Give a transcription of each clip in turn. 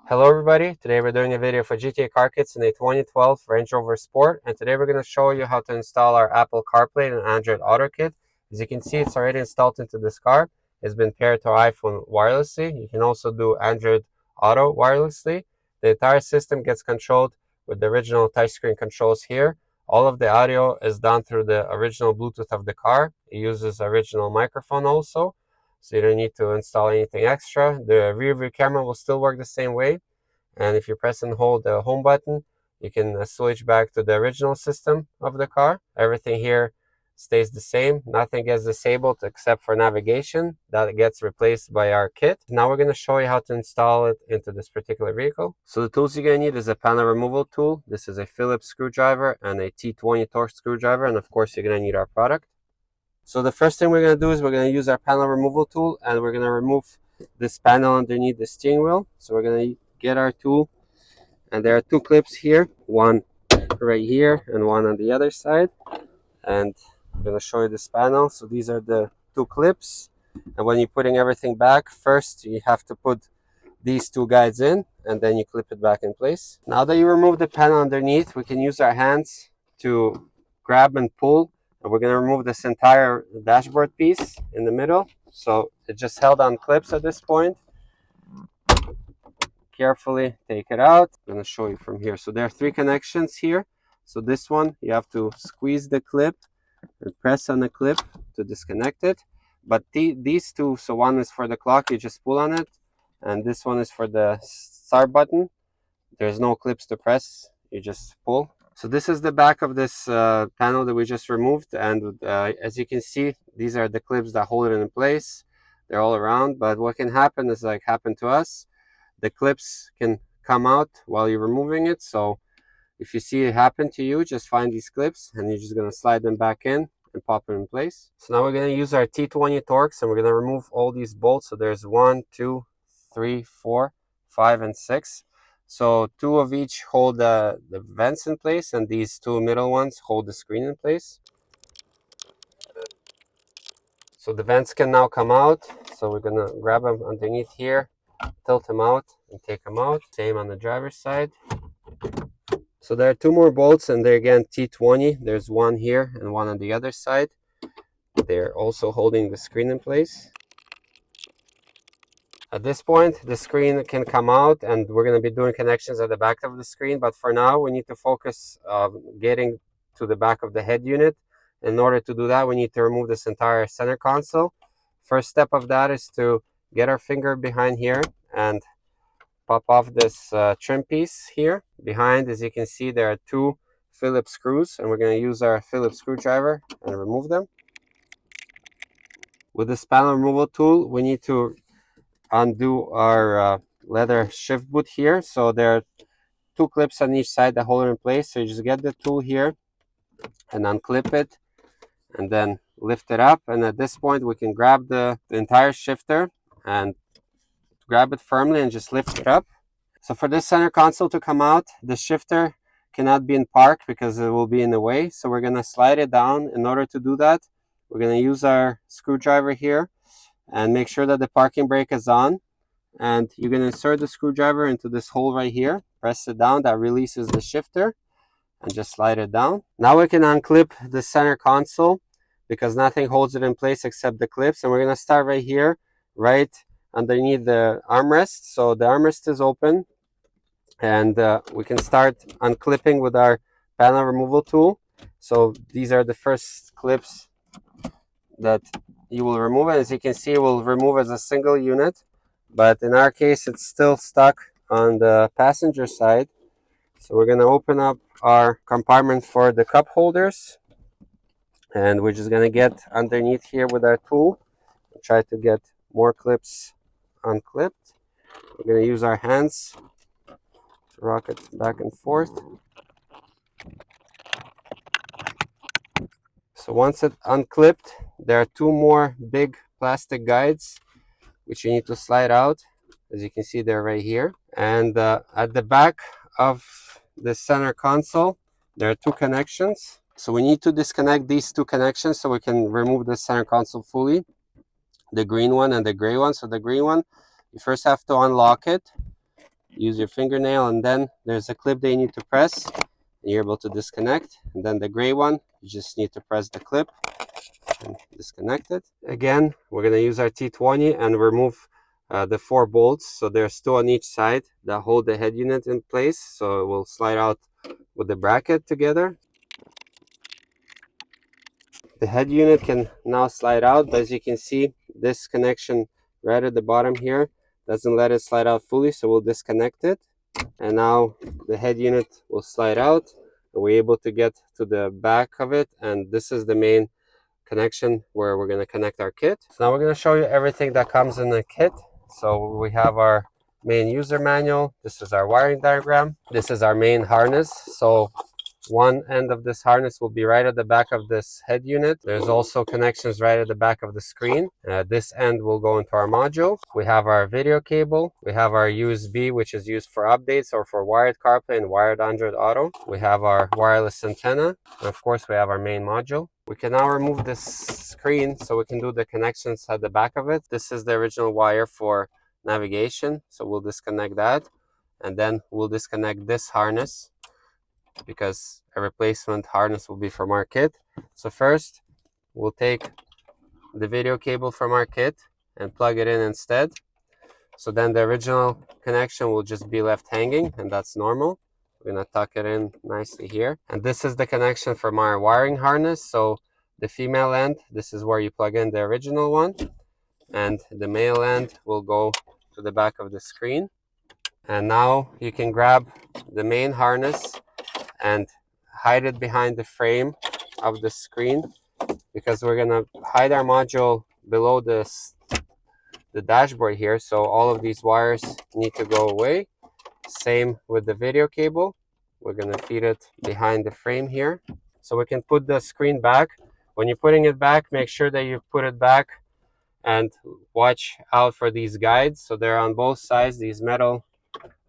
Hello everybody, today we're doing a video for GTA Car Kits in a 2012 Range Rover Sport, and today we're going to show you how to install our Apple CarPlay and AndroidAuto kit. As you can see, it's already installed into this car. It's been paired to our iPhone wirelessly. You can also do Android Auto wirelessly. The entire system gets controlled with the original touchscreen controls here. All of the audio is done through the original Bluetooth of the car. It uses original microphone also, so you don't need to install anything extra. The rear view camera will still work the same way, and if you press and hold the home button, you can switch back to the original system of the car. Everything here stays the same. Nothing gets disabled except for navigation. That gets replaced by our kit. Now we're going to show you how to install it into this particular vehicle. So the tools you're going to need is a panel removal tool. This is a Phillips screwdriver and a T20 Torx screwdriver, and of course you're going to need our product. So the first thing we're going to do is we're going to use our panel removal tool, and we're going to remove this panel underneath the steering wheel. So we're going to get our tool, and there are two clips here, one right here and one on the other side, and I'm going to show you this panel. So these are the two clips, and when you're putting everything back, first you have to put these two guides in, and then you clip it back in place. Now that you remove the panel underneath, we can use our hands to grab and pull, and we're going to remove this entire dashboard piece in the middle. So it just held on clips at this point. Carefully take it out. I'm going to show you from here. So there are three connections here. So this one, you have to squeeze the clip and press on the clip to disconnect it. But these two, so one is for the clock, you just pull on it, and this one is for the start button. There's no clips to press, you just pull. So this is the back of this panel that we just removed, and as you can see, these are the clips that hold it in place. They're all around, but what can happen is like happened to us. The clips can come out while you're removing it. So if you see it happen to you, just find these clips and you're just going to slide them back in and pop it in place. So now we're going to use our T20 Torx, and we're going to remove all these bolts. So there's 1, 2, 3, 4, 5, and 6. So two of each hold the vents in place, and these two middle ones hold the screen in place. So the vents can now come out. So we're going to grab them underneath here, tilt them out and take them out. Same on the driver's side. So there are two more bolts, and they're again T20. There's one here and one on the other side. They're also holding the screen in place. At this point, the screen can come out, and we're going to be doing connections at the back of the screen. But for now, we need to focus getting to the back of the head unit. In order to do that, we need to remove this entire center console. First step of that is to get our finger behind here and pop off this trim piece here. Behind, as you can see, there are two Phillips screws, and we're going to use our Phillips screwdriver and remove them. With this panel removal tool, we need to undo our leather shift boot here. So there are two clips on each side that hold it in place. So you just get the tool here and unclip it and then lift it up. And at this point, we can grab the entire shifter and grab it firmly and just lift it up. So for this center console to come out, the shifter cannot be in park because it will be in the way. So we're going to slide it down. In order to do that, we're going to use our screwdriver here and make sure that the parking brake is on. And you're going to insert the screwdriver into this hole right here. Press it down. That releases the shifter, and just slide it down. Now we can unclip the center console because nothing holds it in place except the clips. And we're going to start right here, right underneath the armrest. So the armrest is open, and we can start unclipping with our panel removal tool. So these are the first clips that you will remove. And as you can see, it will remove as a single unit, but in our case it's still stuck on the passenger side. So we're going to open up our compartment for the cup holders, and we're just going to get underneath here with our tool and try to get more clips unclipped. We're going to use our hands to rock it back and forth. So once it's unclipped, there are two more big plastic guides which you need to slide out. As you can see, they're right here. And at the back of the center console, there are two connections. So we need to disconnect these two connections so we can remove the center console fully. The green one and the gray one. So the green one, you first have to unlock it. use your fingernail, and then there's a clip that you need to press, and you're able to disconnect. And then the gray one, you just need to press the clip and disconnect it. Again, we're going to use our T20 and remove the 4 bolts. So there's 2 on each side that hold the head unit in place, so it will slide out with the bracket together. The head unit can now slide out, but as you can see, this connection right at the bottom here doesn't let it slide out fully, so we'll disconnect it. And now the head unit will slide out, and we're able to get to the back of it, and this is the main connection where we're going to connect our kit. So now we're going to show you everything that comes in the kit. So we have our main user manual. This is our wiring diagram. This is our main harness. So one end of this harness will be right at the back of this head unit. There's also connections right at the back of the screen. This end will go into our module. We have our video cable. We have our USB, which is used for updates or for wired CarPlay and wired Android Auto. We have our wireless antenna. And of course, we have our main module. We can now remove this screen so we can do the connections at the back of it. This is the original wire for navigation. So we'll disconnect that. And then we'll disconnect this harness, because a replacement harness will be from our kit. So first, we'll take the video cable from our kit and plug it in instead. So then the original connection will just be left hanging, and that's normal. We're going to tuck it in nicely here. And this is the connection from our wiring harness. So the female end, this is where you plug in the original one. And the male end will go to the back of the screen. And now you can grab the main harness and hide it behind the frame of the screen, because we're going to hide our module below the dashboard here. So all of these wires need to go away. Same with the video cable. We're going to feed it behind the frame here. So we can put the screen back. When you're putting it back, make sure that you put it back and watch out for these guides. So they're on both sides, these metal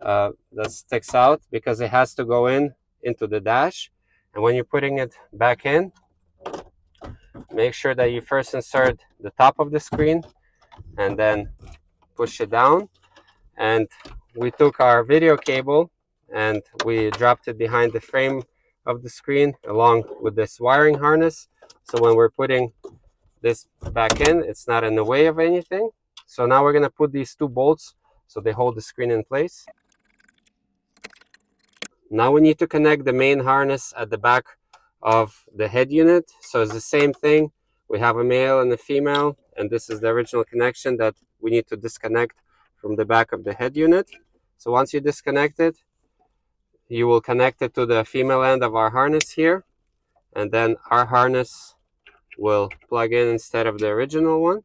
that sticks out, because it has to go into the dash. And when you're putting it back in, make sure that you first insert the top of the screen and then push it down. And we took our video cable and we dropped it behind the frame of the screen along with this wiring harness. So when we're putting this back in, it's not in the way of anything. So now we're going to put these 2 bolts so they hold the screen in place. Now we need to connect the main harness at the back of the head unit. So it's the same thing. We have a male and a female, and this is the original connection that we need to disconnect from the back of the head unit. So once you disconnect it, you will connect it to the female end of our harness here, and then our harness will plug in instead of the original one.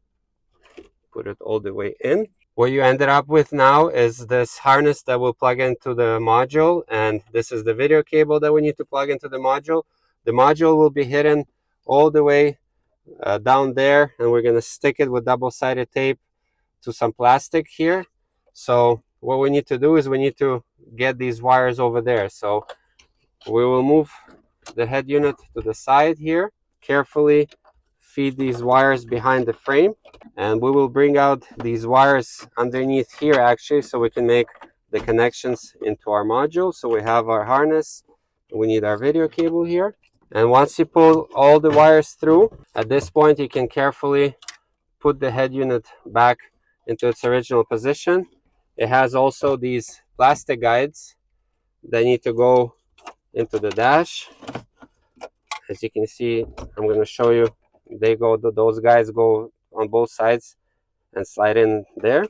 Put it all the way in. What you ended up with now is this harness that will plug into the module, and this is the video cable that we need to plug into the module. The module will be hidden all the way down there, and we're going to stick it with double-sided tape to some plastic here. So what we need to do is we need to get these wires over there. So we will move the head unit to the side here, carefully feed these wires behind the frame, and we will bring out these wires underneath here actually, so we can make the connections into our module. So we have our harness, we need our video cable here, and once you pull all the wires through, at this point you can carefully put the head unit back into its original position. It has also these plastic guides that need to go into the dash. As you can see, I'm going to show you, those guys go on both sides and slide in there.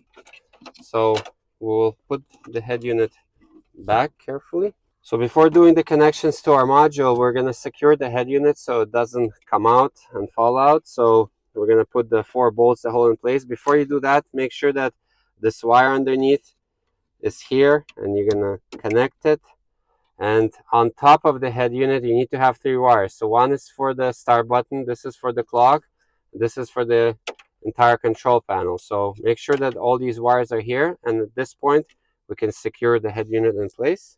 So we'll put the head unit back carefully. So before doing the connections to our module, we're going to secure the head unit so it doesn't come out and fall out. So we're going to put the 4 bolts that hold in place. Before you do that, make sure that this wire underneath is here, and you're going to connect it. And on top of the head unit, you need to have 3 wires. So one is for the start button, this is for the clock, this is for the entire control panel. So make sure that all these wires are here, and at this point we can secure the head unit in place.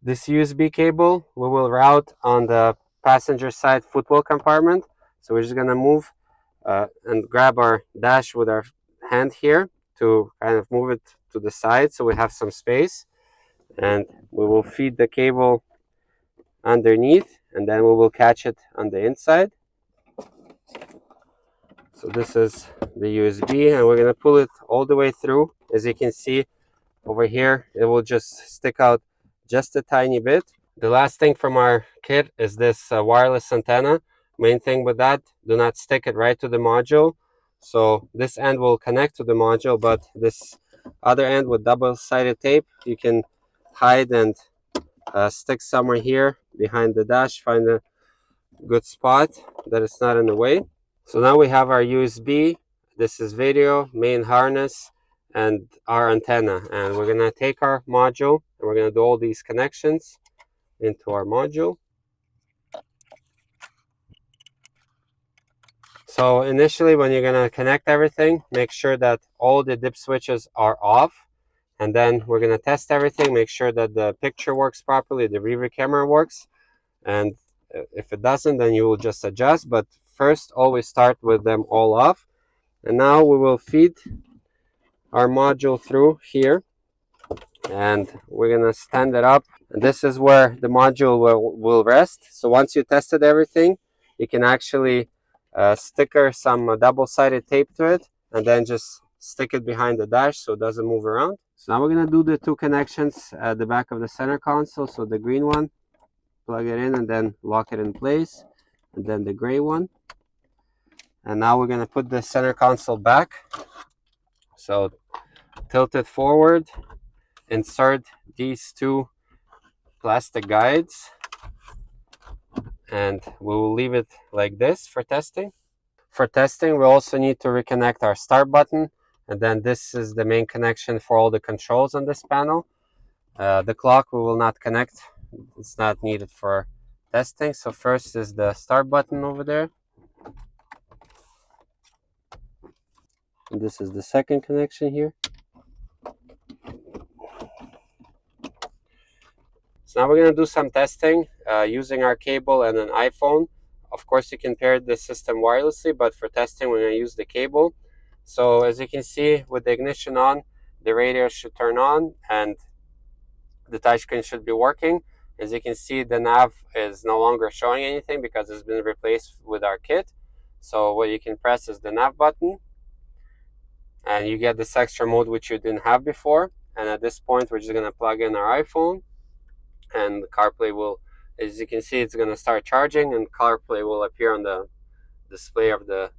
This USB cable we will route on the passenger side footwell compartment. So we're just going to move and grab our dash with our hand here to kind of move it to the side so we have some space, and we will feed the cable underneath, and then we will catch it on the inside. So this is the USB, and we're going to pull it all the way through. As you can see over here, it will just stick out just a tiny bit. The last thing from our kit is this wireless antenna. Main thing with that, do not stick it right to the module. So this end will connect to the module, but this other end with double-sided tape, you can hide and stick somewhere here behind the dash. Find a good spot that it's not in the way. So now we have our USB. This is video, main harness, and our antenna. And we're gonna take our module and we're gonna do all these connections into our module. So initially, when you're gonna connect everything, make sure that all the dip switches are off. And then we're gonna test everything, make sure that the picture works properly, the rear camera works. And if it doesn't, then you will just adjust. But first, always start with them all off. And now we will feed our module through here, and we're gonna stand it up, and this is where the module will rest. So once you tested everything, you can actually sticker some double-sided tape to it, and then just stick it behind the dash so it doesn't move around. So now we're gonna do the two connections at the back of the center console. So the green one, plug it in and then lock it in place, and then the gray one. And now we're gonna put the center console back. So tilt it forward, insert these two plastic guides, and we will leave it like this for testing. For testing, we also need to reconnect our start button, and then this is the main connection for all the controls on this panel. The clock we will not connect, it's not needed for testing. So first is the start button over there, and this is the second connection here. So now we're going to do some testing using our cable and an iPhone. Of course, you can pair the system wirelessly, but for testing, we're going to use the cable. So as you can see, with the ignition on, the radio should turn on and the touchscreen should be working. As you can see, the nav is no longer showing anything because it's been replaced with our kit. So what you can press is the nav button, and you get this extra mode which you didn't have before. And at this point, we're just going to plug in our iPhone, and CarPlay will, as you can see, it's going to start charging, and CarPlay will appear on the display of the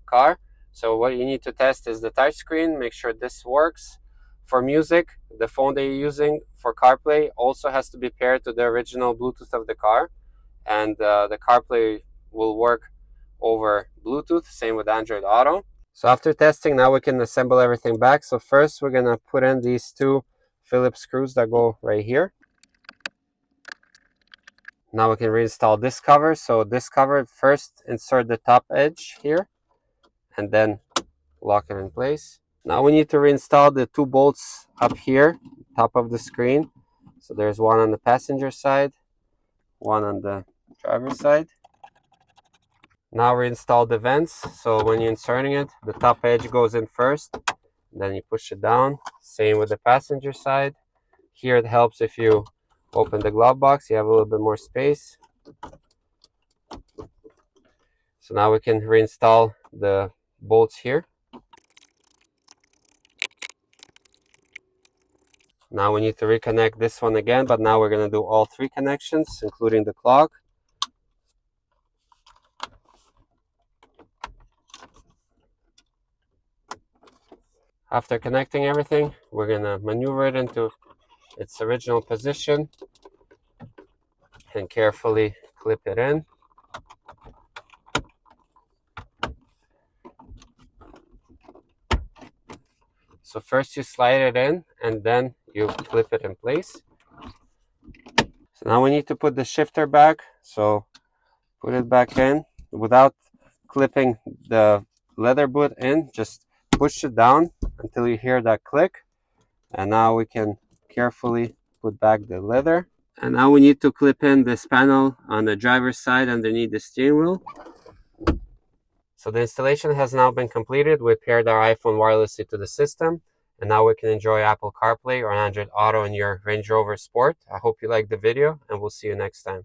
car. So what you need to test is the touchscreen, make sure this works. For music, the phone that you're using for CarPlay also has to be paired to the original Bluetooth of the car, and the CarPlay will work over Bluetooth, same with AndroidAuto. So after testing, now we can assemble everything back. So first we're gonna put in these two Phillips screws that go right here. Now we can reinstall this cover. So this cover, first insert the top edge here and then lock it in place. Now we need to reinstall the two bolts up here, top of the screen. So there's one on the passenger side, one on the driver's side. Now reinstall the vents. So when you're inserting it, the top edge goes in first, then you push it down. Same with the passenger side. Here it helps if you open the glove box, you have a little bit more space. So now we can reinstall the bolts here. Now we need to reconnect this one again, but now we're going to do all three connections, including the clock. After connecting everything, we're going to maneuver it into its original position and carefully clip it in. So first you slide it in and then you clip it in place. So now we need to put the shifter back. So put it back in without clipping the leather boot in. Just push it down until you hear that click. And now we can carefully put back the leather. And now we need to clip in this panel on the driver's side underneath the steering wheel. So the installation has now been completed. We paired our iPhone wirelessly to the system, and now we can enjoy Apple CarPlay or Android Auto in your Range Rover Sport. I hope you liked the video, and we'll see you next time.